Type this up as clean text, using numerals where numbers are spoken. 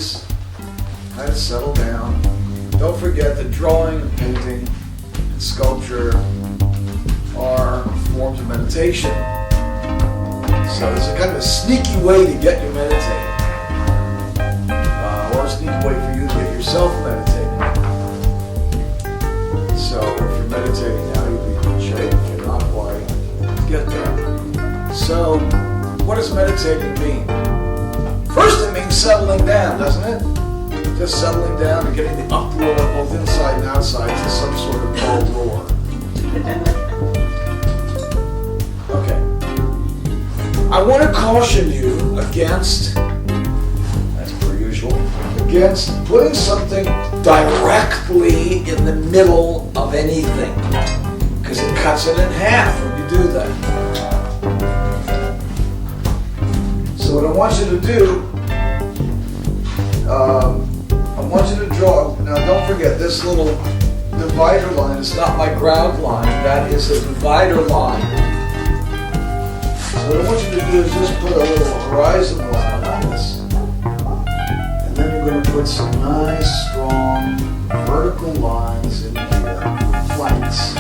please kind of settle down. Don't forget that drawing, painting, and sculpture are forms of meditation. So there's a kind of a sneaky way to get you meditating. Or a sneaky way for you to get yourself meditating. So if you're meditating now, you'll be in good shape. If you're not quite, get there. So what does meditating mean? First it means settling down, doesn't it? Just settling down and getting the uproar both inside and outside to some sort of cold roar. Okay. I want to caution you against, as per usual, against putting something directly in the middle of anything, because it cuts it in half when you do that. So what I want you to do, I want you to draw, now don't forget this little divider line is not my ground line, that is a divider line. So what I want you to do is just put a little horizon line on this. And then you're going to put some nice, strong, vertical lines in here, flanks.